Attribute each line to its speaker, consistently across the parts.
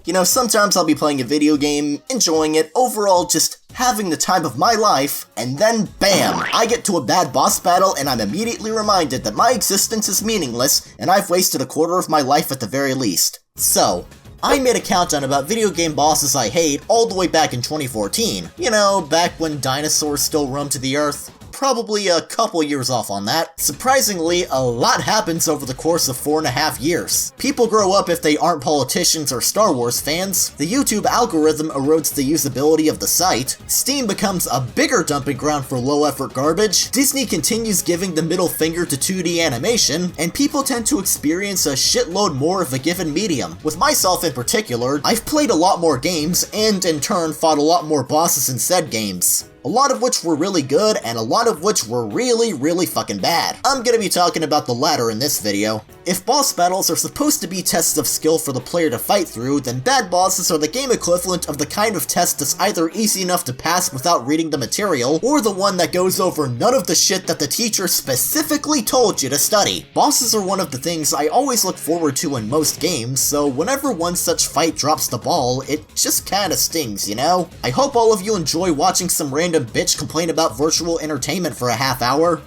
Speaker 1: You know, sometimes I'll be playing a video game, enjoying it, overall just having the time of my life, and then BAM! I get to a bad boss battle and I'm immediately reminded that my existence is meaningless and I've wasted a quarter of my life at the very least. So, I made a countdown about video game bosses I hate all the way back in 2014. You know, back when dinosaurs still roamed the earth. Probably a couple years off on that. Surprisingly, a lot happens over the course of 4.5 years. People grow up if they aren't politicians or Star Wars fans, the YouTube algorithm erodes the usability of the site, Steam becomes a bigger dumping ground for low-effort garbage, Disney continues giving the middle finger to 2D animation, and people tend to experience a shitload more of a given medium. With myself in particular, I've played a lot more games, and in turn fought a lot more bosses in said games. A lot of which were really good, and a lot of which were really fucking bad. I'm gonna be talking about the latter in this video. If boss battles are supposed to be tests of skill for the player to fight through, then bad bosses are the game equivalent of the kind of test that's either easy enough to pass without reading the material, or the one that goes over none of the shit that the teacher specifically told you to study. Bosses are one of the things I always look forward to in most games, so whenever one such fight drops the ball, it just kinda stings, you know? I hope all of you enjoy watching some random bitch complain about virtual entertainment for a half hour.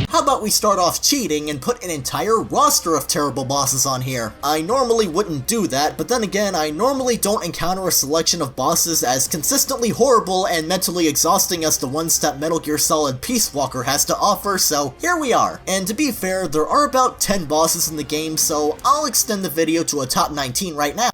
Speaker 1: How about we start off cheating and put an entire roster of terrible bosses on here? I normally wouldn't do that, but then again, I normally don't encounter a selection of bosses as consistently horrible and mentally exhausting as the ones that Metal Gear Solid Peace Walker has to offer, so here we are. And to be fair, there are about 10 bosses in the game, so I'll extend the video to a top 19 right now.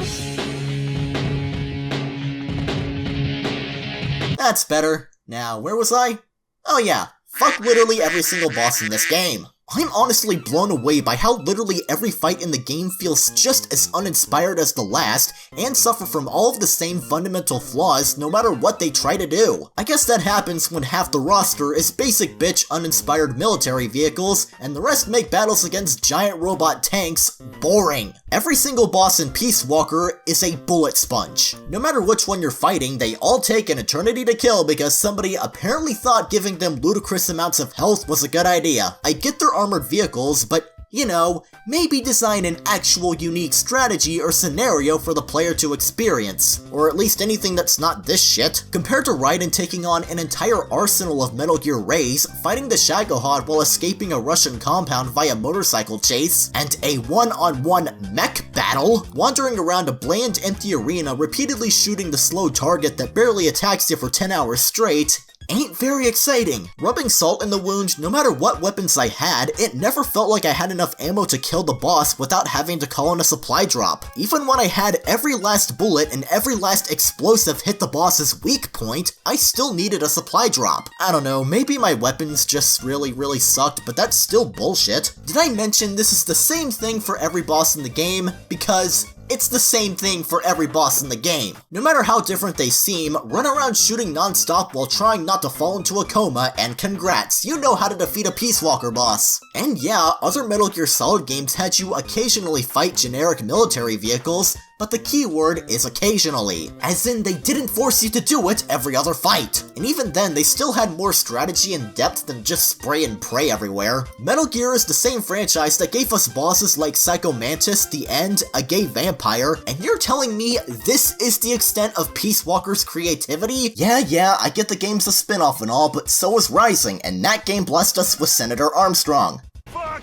Speaker 1: That's better. Now, where was I? Oh yeah. Fuck literally every single boss in this game. I'm honestly blown away by how literally every fight in the game feels just as uninspired as the last, and suffer from all of the same fundamental flaws no matter what they try to do. I guess that happens when half the roster is basic bitch uninspired military vehicles, and the rest make battles against giant robot tanks boring. Every single boss in Peace Walker is a bullet sponge. No matter which one you're fighting, they all take an eternity to kill because somebody apparently thought giving them ludicrous amounts of health was a good idea. I get their armored vehicles, but you know, maybe design an actual unique strategy or scenario for the player to experience, or at least anything that's not this shit. Compared to Raiden taking on an entire arsenal of Metal Gear Rays, fighting the Hedgehog while escaping a Russian compound via motorcycle chase, and a one-on-one mech battle, wandering around a bland empty arena repeatedly shooting the slow target that barely attacks you for 10 hours straight, ain't very exciting. Rubbing salt in the wound, no matter what weapons I had, it never felt like I had enough ammo to kill the boss without having to call in a supply drop. Even when I had every last bullet and every last explosive hit the boss's weak point, I still needed a supply drop. I don't know, maybe my weapons just really sucked, but that's still bullshit. Did I mention this is the same thing for every boss in the game? Because it's the same thing for every boss in the game. No matter how different they seem, run around shooting non-stop while trying not to fall into a coma, and congrats, you know how to defeat a Peace Walker boss. And yeah, other Metal Gear Solid games had you occasionally fight generic military vehicles, but the key word is occasionally, as in they didn't force you to do it every other fight. And even then, they still had more strategy and depth than just spray and pray everywhere. Metal Gear is the same franchise that gave us bosses like Psycho Mantis, The End, a gay vampire, and you're telling me this is the extent of Peace Walker's creativity? Yeah, I get the game's a spin-off and all, but so is Rising, and that game blessed us with Senator Armstrong.
Speaker 2: Fuck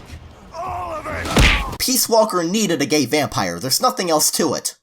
Speaker 2: all of it!
Speaker 1: Peace Walker needed a gay vampire, there's nothing else to it.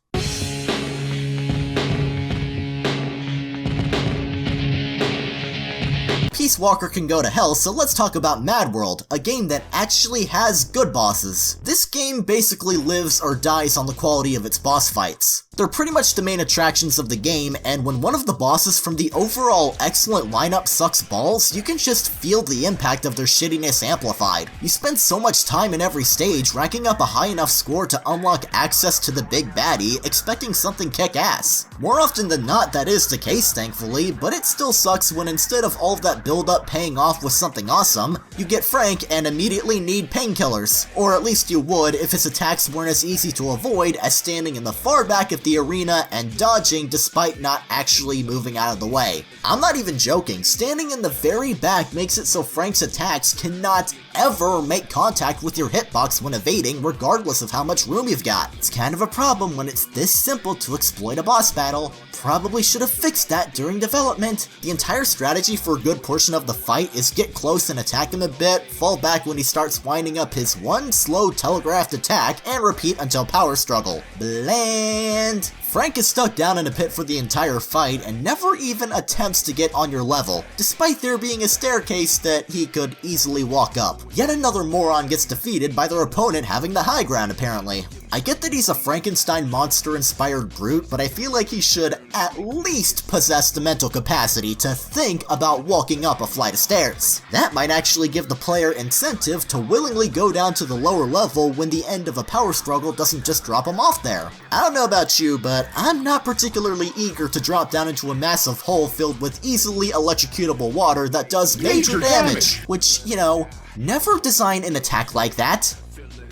Speaker 1: Peace Walker can go to hell, so let's talk about MadWorld, a game that actually has good bosses. This game basically lives or dies on the quality of its boss fights. They're pretty much the main attractions of the game, and when one of the bosses from the overall excellent lineup sucks balls, you can just feel the impact of their shittiness amplified. You spend so much time in every stage racking up a high enough score to unlock access to the big baddie, expecting something kick-ass. More often than not, that is the case, thankfully, but it still sucks when instead of all of that build build-up paying off with something awesome, you get Frank and immediately need painkillers. Or at least you would if his attacks weren't as easy to avoid as standing in the far back of the arena and dodging despite not actually moving out of the way. I'm not even joking, standing in the very back makes it so Frank's attacks cannot ever make contact with your hitbox when evading, regardless of how much room you've got. It's kind of a problem when it's this simple to exploit a boss battle. Probably should have fixed that during development. The entire strategy for a good portion of the fight is get close and attack him a bit, fall back when he starts winding up his one slow telegraphed attack, and repeat until power struggle. Bland. Frank is stuck down in a pit for the entire fight and never even attempts to get on your level, despite there being a staircase that he could easily walk up. Yet another moron gets defeated by their opponent having the high ground apparently. I get that he's a Frankenstein monster-inspired brute, but I feel like he should at least possess the mental capacity to think about walking up a flight of stairs. That might actually give the player incentive to willingly go down to the lower level when the end of a power struggle doesn't just drop him off there. I don't know about you, but I'm not particularly eager to drop down into a massive hole filled with easily electrocutable water that does major damage. Which, you know, never design an attack like that.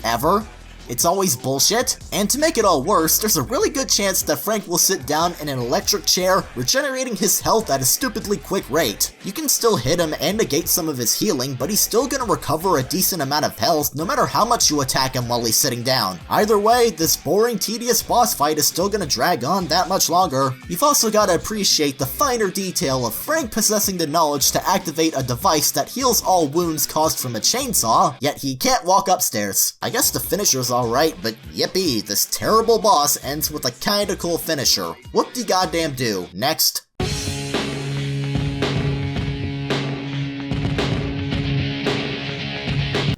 Speaker 1: Ever. It's always bullshit, and to make it all worse, there's a really good chance that Frank will sit down in an electric chair, regenerating his health at a stupidly quick rate. You can still hit him and negate some of his healing, but he's still gonna recover a decent amount of health no matter how much you attack him while he's sitting down. Either way, this boring, tedious boss fight is still gonna drag on that much longer. You've also gotta appreciate the finer detail of Frank possessing the knowledge to activate a device that heals all wounds caused from a chainsaw, yet he can't walk upstairs. I guess the finisher's alright, but yippee, this terrible boss ends with a kinda cool finisher. Whoop-de-goddamn do. Next.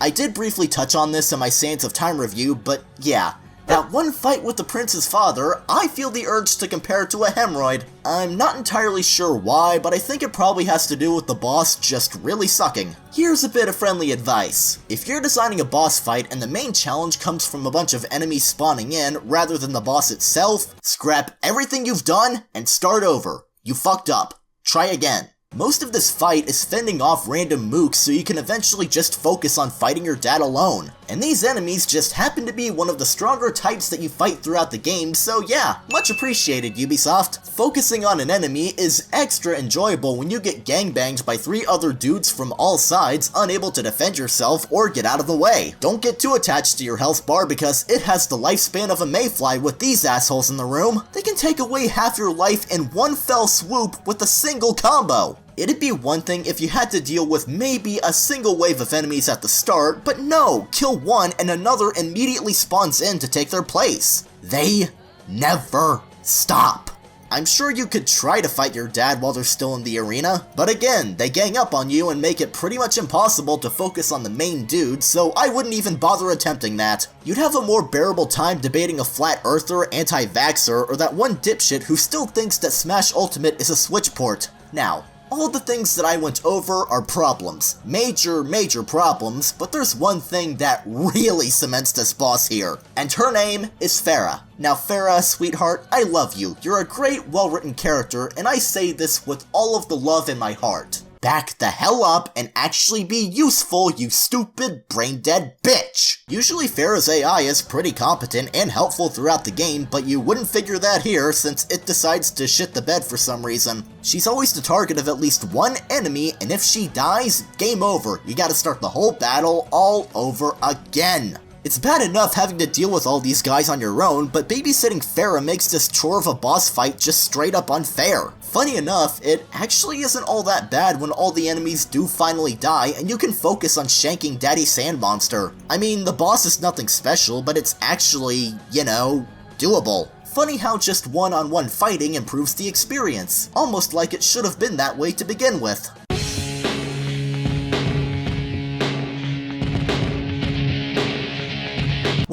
Speaker 1: I did briefly touch on this in my Sands of Time review, but yeah. That one fight with the prince's father, I feel the urge to compare to a hemorrhoid. I'm not entirely sure why, but I think it probably has to do with the boss just really sucking. Here's a bit of friendly advice. If you're designing a boss fight and the main challenge comes from a bunch of enemies spawning in rather than the boss itself, scrap everything you've done and start over. You fucked up. Try again. Most of this fight is fending off random mooks so you can eventually just focus on fighting your dad alone. And these enemies just happen to be one of the stronger types that you fight throughout the game, so yeah, much appreciated Ubisoft. Focusing on an enemy is extra enjoyable when you get gangbanged by 3 other dudes from all sides, unable to defend yourself or get out of the way. Don't get too attached to your health bar because it has the lifespan of a mayfly with these assholes in the room. They can take away half your life in one fell swoop with a single combo. It'd be one thing if you had to deal with maybe a single wave of enemies at the start, but no, kill one and another immediately spawns in to take their place. They never stop. I'm sure you could try to fight your dad while they're still in the arena, but again, they gang up on you and make it pretty much impossible to focus on the main dude, so I wouldn't even bother attempting that. You'd have a more bearable time debating a flat earther, anti-vaxxer, or that one dipshit who still thinks that Smash Ultimate is a Switch port. Now, all the things that I went over are problems. Major problems, but there's one thing that really cements this boss here. And her name is Farah. Now Farah, sweetheart, I love you. You're a great, well-written character, and I say this with all of the love in my heart. Back the hell up and actually be useful, you stupid, brain-dead bitch! Usually Farah's AI is pretty competent and helpful throughout the game, but you wouldn't figure that here since it decides to shit the bed for some reason. She's always the target of at least one enemy, and if she dies, game over. You gotta start the whole battle all over again. It's bad enough having to deal with all these guys on your own, but babysitting Farah makes this chore of a boss fight just straight up unfair. Funny enough, it actually isn't all that bad when all the enemies do finally die and you can focus on shanking Daddy Sand Monster. I mean, the boss is nothing special, but it's actually, you know, doable. Funny how just one-on-one fighting improves the experience, almost like it should have been that way to begin with.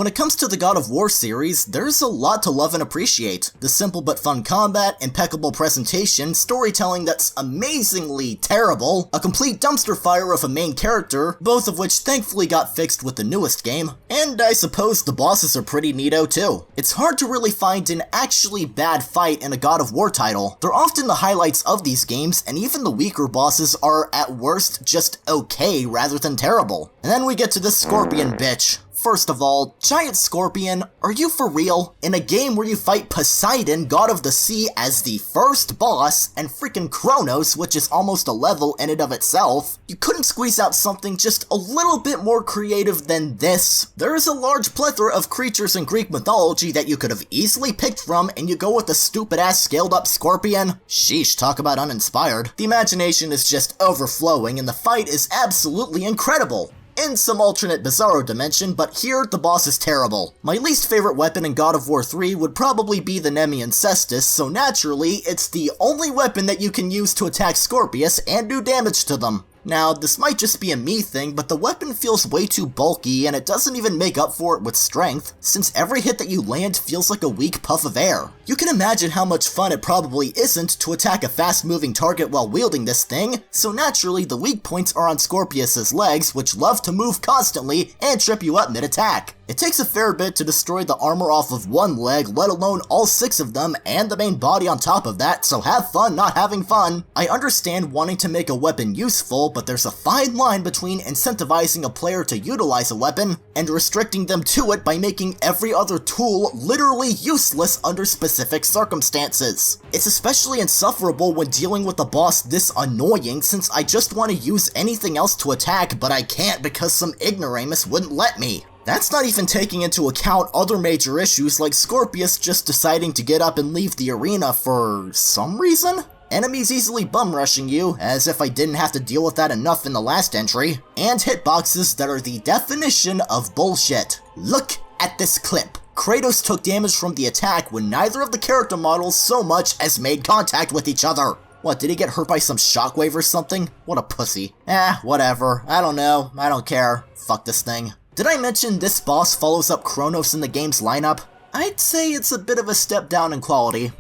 Speaker 1: When it comes to the God of War series, there's a lot to love and appreciate. The simple but fun combat, impeccable presentation, storytelling that's amazingly terrible, a complete dumpster fire of a main character, both of which thankfully got fixed with the newest game, and I suppose the bosses are pretty neato too. It's hard to really find an actually bad fight in a God of War title. They're often the highlights of these games, and even the weaker bosses are at worst just okay rather than terrible. And then we get to this Scorpion bitch. First of all, Giant Scorpion, are you for real? In a game where you fight Poseidon, god of the sea, as the first boss, and freaking Kronos, which is almost a level in and of itself, you couldn't squeeze out something just a little bit more creative than this? There is a large plethora of creatures in Greek mythology that you could have easily picked from, and you go with a stupid-ass scaled-up scorpion? Sheesh, talk about uninspired. The imagination is just overflowing, and the fight is absolutely incredible. In some alternate bizarro dimension, but here, the boss is terrible. My least favorite weapon in God of War 3 would probably be the Nemean Cestus, so naturally, it's the only weapon that you can use to attack Scorpius and do damage to them. Now, this might just be a me thing, but the weapon feels way too bulky and it doesn't even make up for it with strength, since every hit that you land feels like a weak puff of air. You can imagine how much fun it probably isn't to attack a fast-moving target while wielding this thing, so naturally the weak points are on Scorpius's legs, which love to move constantly and trip you up mid-attack. It takes a fair bit to destroy the armor off of one leg, let alone all 6 of them, and the main body on top of that, so have fun not having fun. I understand wanting to make a weapon useful, but there's a fine line between incentivizing a player to utilize a weapon and restricting them to it by making every other tool literally useless under specific circumstances. It's especially insufferable when dealing with a boss this annoying, since I just want to use anything else to attack, but I can't because some ignoramus wouldn't let me. That's not even taking into account other major issues like Scorpius just deciding to get up and leave the arena for some reason? Enemies easily bum-rushing you, as if I didn't have to deal with that enough in the last entry, and hitboxes that are the definition of bullshit. Look at this clip. Kratos took damage from the attack when neither of the character models so much as made contact with each other. What, did he get hurt by some shockwave or something? What a pussy. Whatever. I don't know. I don't care. Fuck this thing. Did I mention this boss follows up Kronos in the game's lineup? I'd say it's a bit of a step down in quality.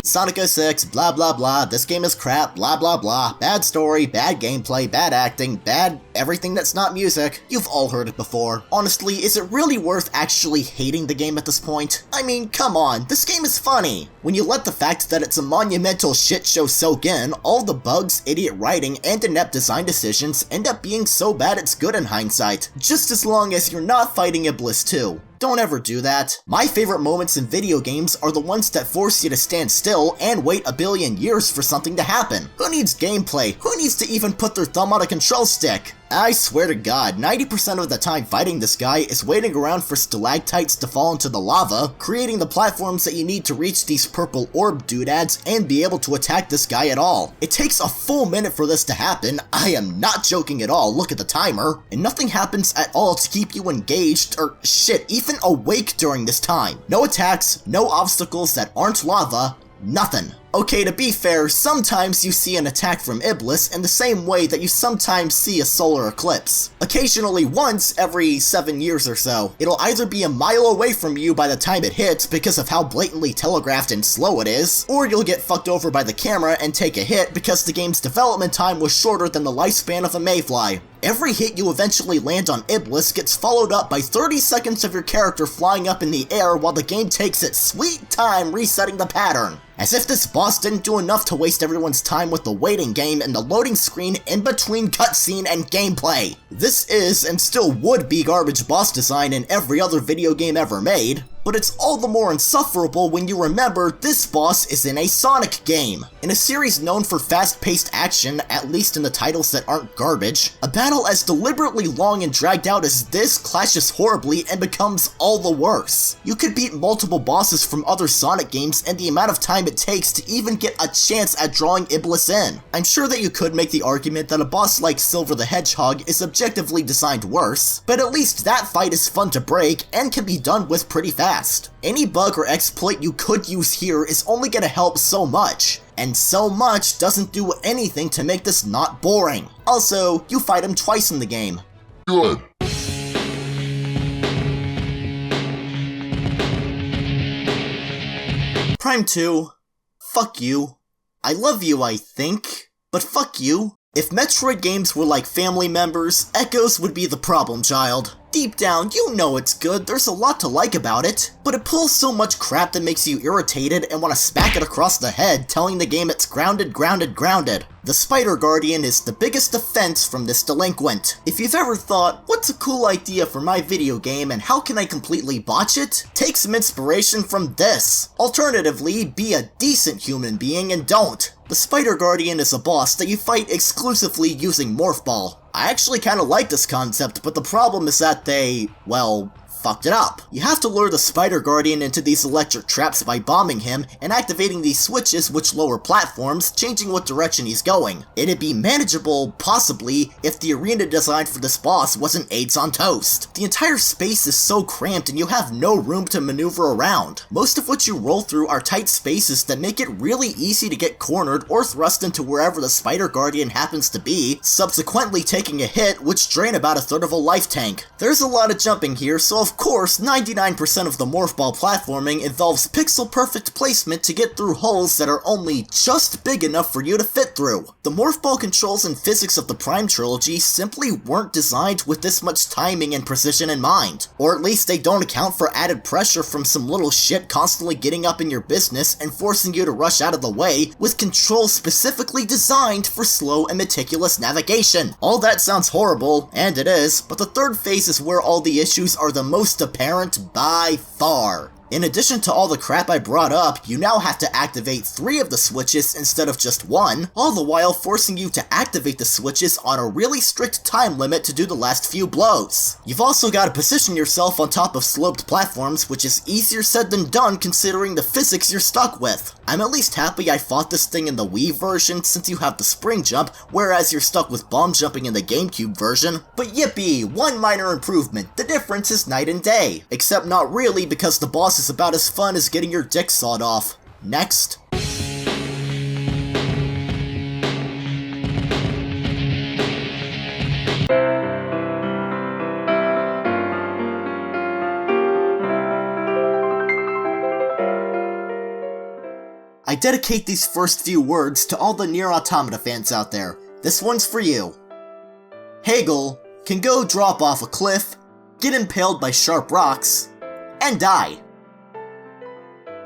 Speaker 1: Sonic 06, blah blah blah, this game is crap, blah blah blah, bad story, bad gameplay, bad acting, bad everything that's not music. You've all heard it before. Honestly, is it really worth actually hating the game at this point? I mean, come on, this game is funny. When you let the fact that it's a monumental shit show soak in, all the bugs, idiot writing, and inept design decisions end up being so bad it's good in hindsight. Just as long as you're not fighting Iblis too. Don't ever do that. My favorite moments in video games are the ones that force you to stand still and wait a billion years for something to happen. Who needs gameplay? Who needs to even put their thumb on a control stick? I swear to God, 90% of the time fighting this guy is waiting around for stalactites to fall into the lava, creating the platforms that you need to reach these purple orb doodads and be able to attack this guy at all. It takes a full minute for this to happen, I am not joking at all, look at the timer, and nothing happens at all to keep you engaged, or shit, even awake during this time. No attacks, no obstacles that aren't lava, nothing. Okay, to be fair, sometimes you see an attack from Iblis in the same way that you sometimes see a solar eclipse. Occasionally once every 7 years or so. It'll either be a mile away from you by the time it hits because of how blatantly telegraphed and slow it is, or you'll get fucked over by the camera and take a hit because the game's development time was shorter than the lifespan of a mayfly. Every hit you eventually land on Iblis gets followed up by 30 seconds of your character flying up in the air while the game takes its sweet time resetting the pattern. As if this boss didn't do enough to waste everyone's time with the waiting game and the loading screen in between cutscene and gameplay. This is, and still would be, garbage boss design in every other video game ever made, but it's all the more insufferable when you remember this boss is in a Sonic game. In a series known for fast-paced action, at least in the titles that aren't garbage, a battle as deliberately long and dragged out as this clashes horribly and becomes all the worse. You could beat multiple bosses from other Sonic games and the amount of time it takes to even get a chance at drawing Iblis in. I'm sure that you could make the argument that a boss like Silver the Hedgehog is objectively designed worse, but at least that fight is fun to break and can be done with pretty fast. Any bug or exploit you could use here is only gonna help so much. and so much doesn't do anything to make this not boring. Also, you fight him twice in the game.
Speaker 2: Good.
Speaker 1: Prime 2, fuck you. I love you, I think, but fuck you. If Metroid games were like family members, Echoes would be the problem child. Deep down, you know it's good, there's a lot to like about it, but it pulls so much crap that makes you irritated and want to smack it across the head, telling the game it's grounded, grounded, grounded. The Spider Guardian is the biggest offense from this delinquent. If you've ever thought, what's a cool idea for my video game and how can I completely botch it? Take some inspiration from this. Alternatively, be a decent human being and don't. The Spider Guardian is a boss that you fight exclusively using Morph Ball. I actually kinda like this concept, but the problem is that they, well, fucked it up. You have to lure the Spider Guardian into these electric traps by bombing him and activating these switches which lower platforms, changing what direction he's going. It'd be manageable, possibly, if the arena design for this boss wasn't AIDS on toast. The entire space is so cramped and you have no room to maneuver around. Most of what you roll through are tight spaces that make it really easy to get cornered or thrust into wherever the Spider Guardian happens to be, subsequently taking a hit which drain about a third of a life tank. There's a lot of jumping here, so of course, 99% of the Morph Ball platforming involves pixel-perfect placement to get through holes that are only just big enough for you to fit through. The Morph Ball controls and physics of the Prime trilogy simply weren't designed with this much timing and precision in mind. Or at least they don't account for added pressure from some little shit constantly getting up in your business and forcing you to rush out of the way, with controls specifically designed for slow and meticulous navigation. All that sounds horrible, and it is, but the third phase is where all the issues are the most apparent by far. In addition to all the crap I brought up, you now have to activate 3 of the switches instead of just 1, all the while forcing you to activate the switches on a really strict time limit to do the last few blows. You've also got to position yourself on top of sloped platforms, which is easier said than done considering the physics you're stuck with. I'm at least happy I fought this thing in the Wii version since you have the spring jump, whereas you're stuck with bomb jumping in the GameCube version. But yippee, one minor improvement, the difference is night and day. Except not really, because the boss is about as fun as getting your dick sawed off. Next. I dedicate these first few words to all the NieR Automata fans out there. This one's for you. Hegel can go drop off a cliff, get impaled by sharp rocks, and die.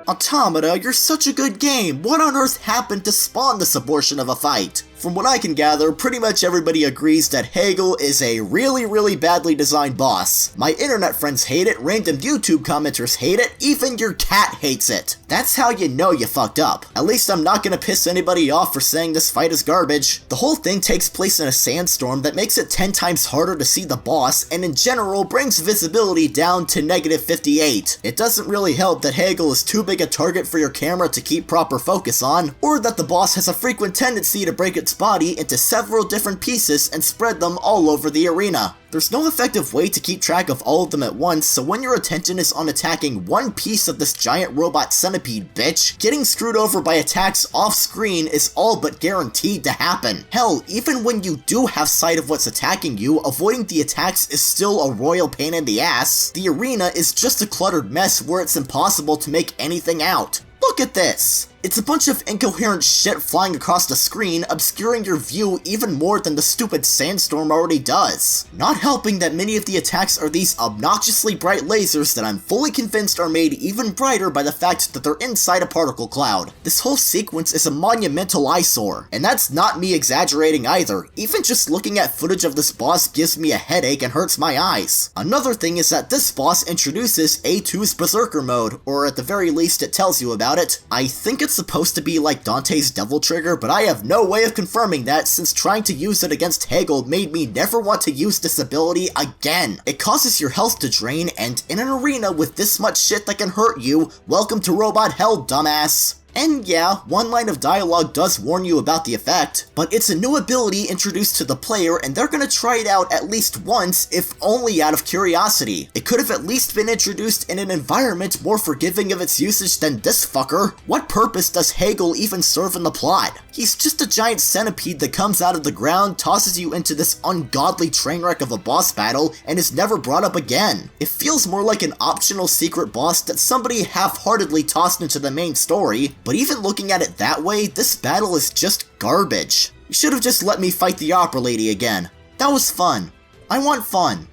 Speaker 1: Automata, you're such a good game. What on earth happened to spawn this abortion of a fight? From what I can gather, pretty much everybody agrees that Hegel is a really badly designed boss. My internet friends hate it, random YouTube commenters hate it, even your cat hates it. That's how you know you fucked up. At least I'm not gonna piss anybody off for saying this fight is garbage. The whole thing takes place in a sandstorm that makes it 10 times harder to see the boss, and in general brings visibility down to -58. It doesn't really help that Hegel is too big a target for your camera to keep proper focus on, or that the boss has a frequent tendency to break its body into several different pieces and spread them all over the arena. There's no effective way to keep track of all of them at once, so when your attention is on attacking one piece of this giant robot centipede bitch, getting screwed over by attacks off-screen is all but guaranteed to happen. Hell, even when you do have sight of what's attacking you, avoiding the attacks is still a royal pain in the ass. The arena is just a cluttered mess where it's impossible to make anything out. Look at this! It's a bunch of incoherent shit flying across the screen, obscuring your view even more than the stupid sandstorm already does. Not helping that many of the attacks are these obnoxiously bright lasers that I'm fully convinced are made even brighter by the fact that they're inside a particle cloud. This whole sequence is a monumental eyesore, and that's not me exaggerating either. Even just looking at footage of this boss gives me a headache and hurts my eyes. Another thing is that this boss introduces A2's Berserker mode, or at the very least it tells you about it. I think it's supposed to be like Dante's Devil Trigger, but I have no way of confirming that since trying to use it against Hegel made me never want to use this ability again. It causes your health to drain, and in an arena with this much shit that can hurt you, welcome to Robot Hell, dumbass. And yeah, one line of dialogue does warn you about the effect, but it's a new ability introduced to the player and they're gonna try it out at least once, if only out of curiosity. It could have at least been introduced in an environment more forgiving of its usage than this fucker. What purpose does Hegel even serve in the plot? He's just a giant centipede that comes out of the ground, tosses you into this ungodly train wreck of a boss battle, and is never brought up again. It feels more like an optional secret boss that somebody half-heartedly tossed into the main story, but even looking at it that way, this battle is just garbage. You should have just let me fight the opera lady again. That was fun. I want fun.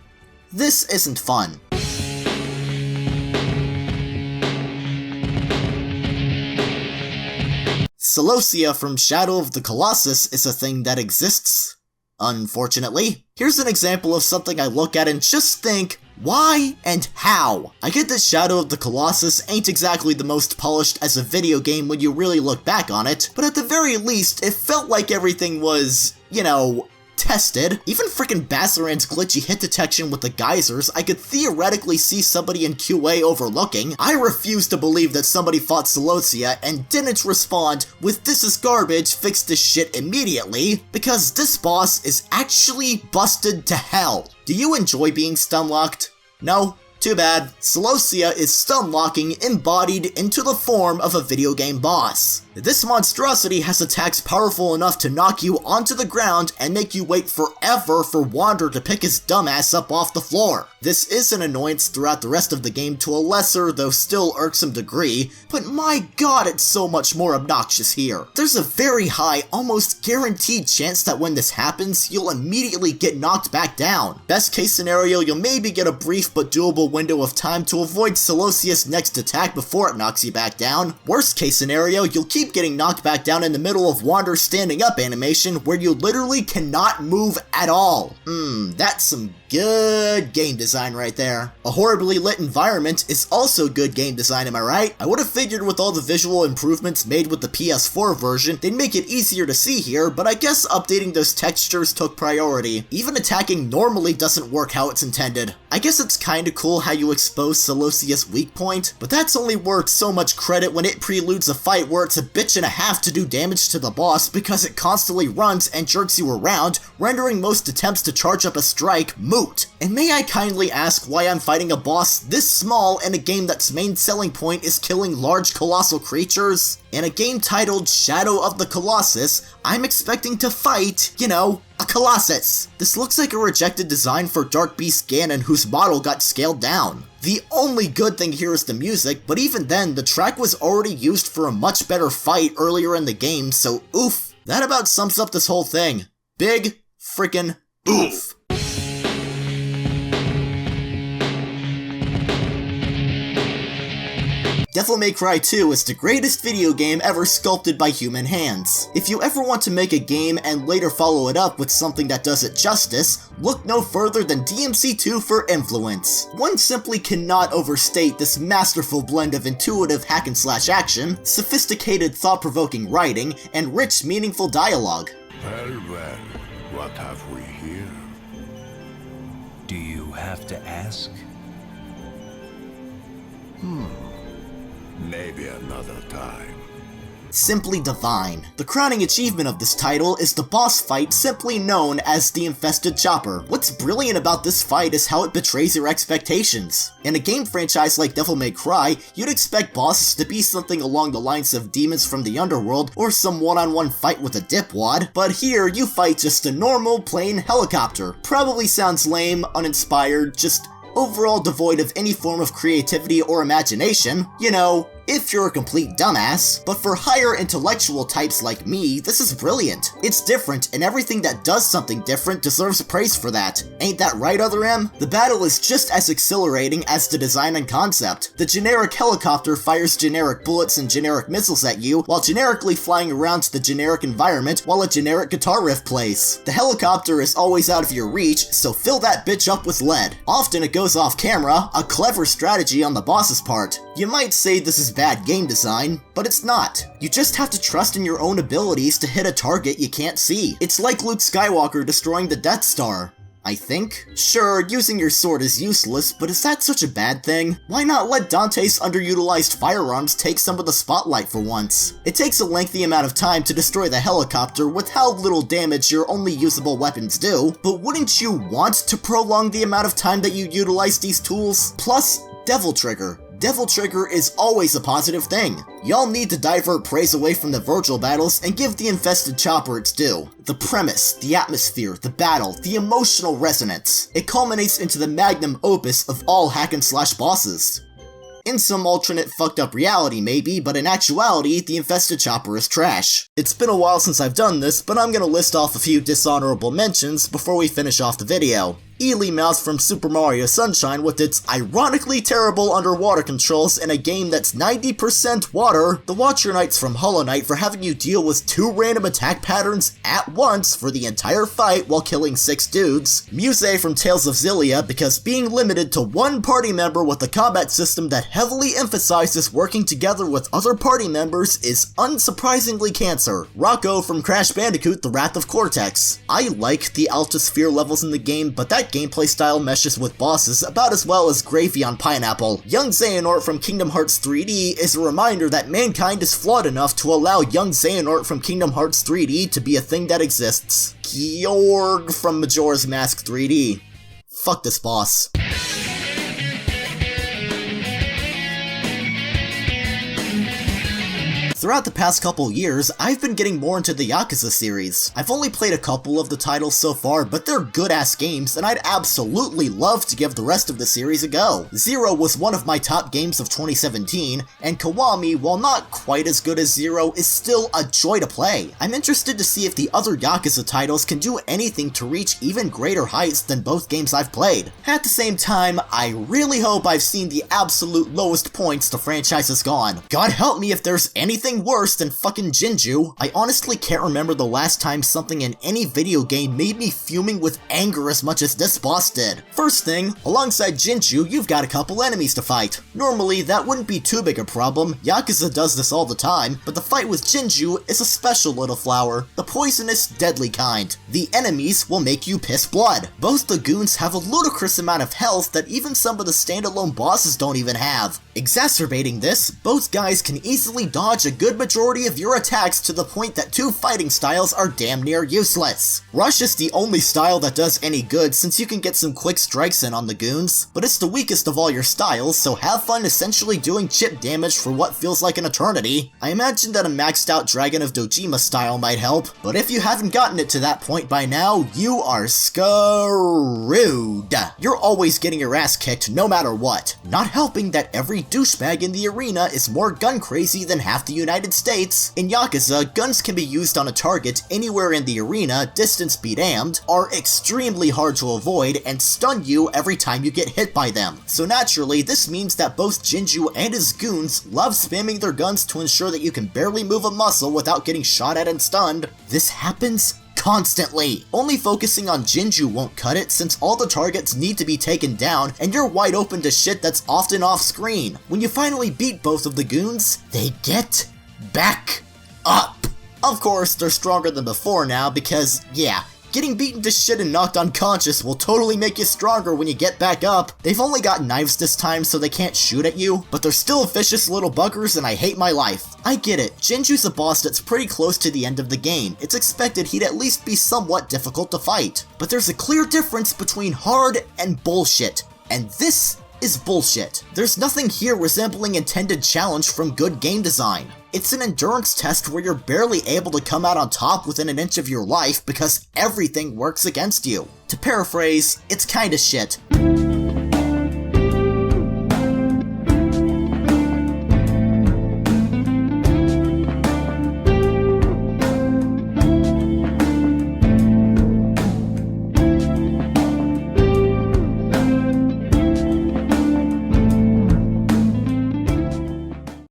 Speaker 1: This isn't fun. Celosia from Shadow of the Colossus is a thing that exists, unfortunately. Here's an example of something I look at and just think, why and how? I get that Shadow of the Colossus ain't exactly the most polished as a video game when you really look back on it, but at the very least, it felt like everything was, you know, tested. Even frickin' Bassaran's glitchy hit detection with the geysers, I could theoretically see somebody in QA overlooking. I refuse to believe that somebody fought Celosia and didn't respond with "this is garbage, fix this shit immediately," because this boss is actually busted to hell. Do you enjoy being stun-locked? No? Too bad. Celosia is stun-locking embodied into the form of a video game boss. This monstrosity has attacks powerful enough to knock you onto the ground and make you wait forever for Wander to pick his dumbass up off the floor. This is an annoyance throughout the rest of the game to a lesser, though still irksome degree, but my god, it's so much more obnoxious here. There's a very high, almost guaranteed chance that when this happens, you'll immediately get knocked back down. Best case scenario, you'll maybe get a brief but doable window of time to avoid Celosia's next attack before it knocks you back down. Worst case scenario, you'll keep getting knocked back down in the middle of Wander's standing up animation where you literally cannot move at all. That's some good game design right there. A horribly lit environment is also good game design, am I right? I would have figured with all the visual improvements made with the PS4 version, they'd make it easier to see here, but I guess updating those textures took priority. Even attacking normally doesn't work how it's intended. I guess it's kinda cool how you expose Celosia's weak point, but that's only worth so much credit when it preludes a fight where it's a bitch and a half to do damage to the boss because it constantly runs and jerks you around, rendering most attempts to charge up a strike moot. And may I kindly ask why I'm fighting a boss this small in a game that's main selling point is killing large colossal creatures? In a game titled Shadow of the Colossus, I'm expecting to fight, you know, a Colossus. This looks like a rejected design for Dark Beast Ganon whose model got scaled down. The only good thing here is the music, but even then, the track was already used for a much better fight earlier in the game, so oof. That about sums up this whole thing. Big frickin' oof. Devil May Cry 2 is the greatest video game ever sculpted by human hands. If you ever want to make a game and later follow it up with something that does it justice, look no further than DMC2 for influence. One simply cannot overstate this masterful blend of intuitive hack-and-slash action, sophisticated thought-provoking writing, and rich, meaningful dialogue.
Speaker 2: Well, what have we here?
Speaker 3: Do you have to ask?
Speaker 2: Maybe another time.
Speaker 1: Simply divine. The crowning achievement of this title is the boss fight simply known as the Infested Chopper. What's brilliant about this fight is how it betrays your expectations. In a game franchise like Devil May Cry, you'd expect bosses to be something along the lines of demons from the underworld or some one-on-one fight with a dipwad, but here you fight just a normal, plain helicopter. Probably sounds lame, uninspired, just overall devoid of any form of creativity or imagination. You know, if you're a complete dumbass, but for higher intellectual types like me, this is brilliant. It's different, and everything that does something different deserves praise for that. Ain't that right, Other M? The battle is just as exhilarating as the design and concept. The generic helicopter fires generic bullets and generic missiles at you, while generically flying around to the generic environment while a generic guitar riff plays. The helicopter is always out of your reach, so fill that bitch up with lead. Often it goes off camera, a clever strategy on the boss's part. You might say this is bad game design, but it's not. You just have to trust in your own abilities to hit a target you can't see. It's like Luke Skywalker destroying the Death Star. I think. Sure, using your sword is useless, but is that such a bad thing? Why not let Dante's underutilized firearms take some of the spotlight for once? It takes a lengthy amount of time to destroy the helicopter with how little damage your only usable weapons do, but wouldn't you want to prolong the amount of time that you utilize these tools? Plus, Devil Trigger. Devil Trigger is always a positive thing. Y'all need to divert praise away from the Virgil battles and give the infested chopper its due. The premise, the atmosphere, the battle, the emotional resonance. It culminates into the magnum opus of all hack-and-slash bosses. In some alternate fucked up reality maybe, but in actuality, the infested chopper is trash. It's been a while since I've done this, but I'm gonna list off a few dishonorable mentions before we finish off the video. Ely Mouse from Super Mario Sunshine with its ironically terrible underwater controls in a game that's 90% water, the Watcher Knights from Hollow Knight for having you deal with 2 random attack patterns at once for the entire fight while killing 6 dudes, Muse from Tales of Xillia because being limited to 1 party member with a combat system that heavily emphasizes working together with other party members is unsurprisingly cancer, Rocco from Crash Bandicoot The Wrath of Cortex. I like the Altosphere levels in the game, but that gameplay style meshes with bosses about as well as gravy on pineapple. Young Xehanort from Kingdom Hearts 3D is a reminder that mankind is flawed enough to allow young Xehanort from Kingdom Hearts 3D to be a thing that exists. Georg from Majora's Mask 3D. Fuck this boss. Throughout the past couple years, I've been getting more into the Yakuza series. I've only played a couple of the titles so far, but they're good-ass games, and I'd absolutely love to give the rest of the series a go. Zero was one of my top games of 2017, and Kiwami, while not quite as good as Zero, is still a joy to play. I'm interested to see if the other Yakuza titles can do anything to reach even greater heights than both games I've played. At the same time, I really hope I've seen the absolute lowest points the franchise has gone. God help me if there's anything worse than fucking Jinjo. I honestly can't remember the last time something in any video game made me fuming with anger as much as this boss did. First thing, alongside Jinjo, you've got a couple enemies to fight. Normally, that wouldn't be too big a problem, Yakuza does this all the time, but the fight with Jinjo is a special little flower, the poisonous, deadly kind. The enemies will make you piss blood. Both the goons have a ludicrous amount of health that even some of the standalone bosses don't even have. Exacerbating this, both guys can easily dodge a good majority of your attacks to the point that 2 fighting styles are damn near useless. Rush is the only style that does any good since you can get some quick strikes in on the goons, but it's the weakest of all your styles, so have fun essentially doing chip damage for what feels like an eternity. I imagine that a maxed out Dragon of Dojima style might help, but if you haven't gotten it to that point by now, you are screwed. You're always getting your ass kicked no matter what. Not helping that every douchebag in the arena is more gun crazy than half the United States. In Yakuza, guns can be used on a target anywhere in the arena, distance be damned, are extremely hard to avoid, and stun you every time you get hit by them. So naturally, this means that both Jinjo and his goons love spamming their guns to ensure that you can barely move a muscle without getting shot at and stunned. This happens constantly. Only focusing on Jinjo won't cut it since all the targets need to be taken down and you're wide open to shit that's often off screen. When you finally beat both of the goons, they get back up. Of course, they're stronger than before now because, yeah, getting beaten to shit and knocked unconscious will totally make you stronger when you get back up. They've only got knives this time so they can't shoot at you, but they're still vicious little buggers and I hate my life. I get it, Jinjo's a boss that's pretty close to the end of the game. It's expected he'd at least be somewhat difficult to fight. But there's a clear difference between hard and bullshit, and this is bullshit. There's nothing here resembling intended challenge from good game design. It's an endurance test where you're barely able to come out on top within an inch of your life because everything works against you. To paraphrase, it's kinda shit.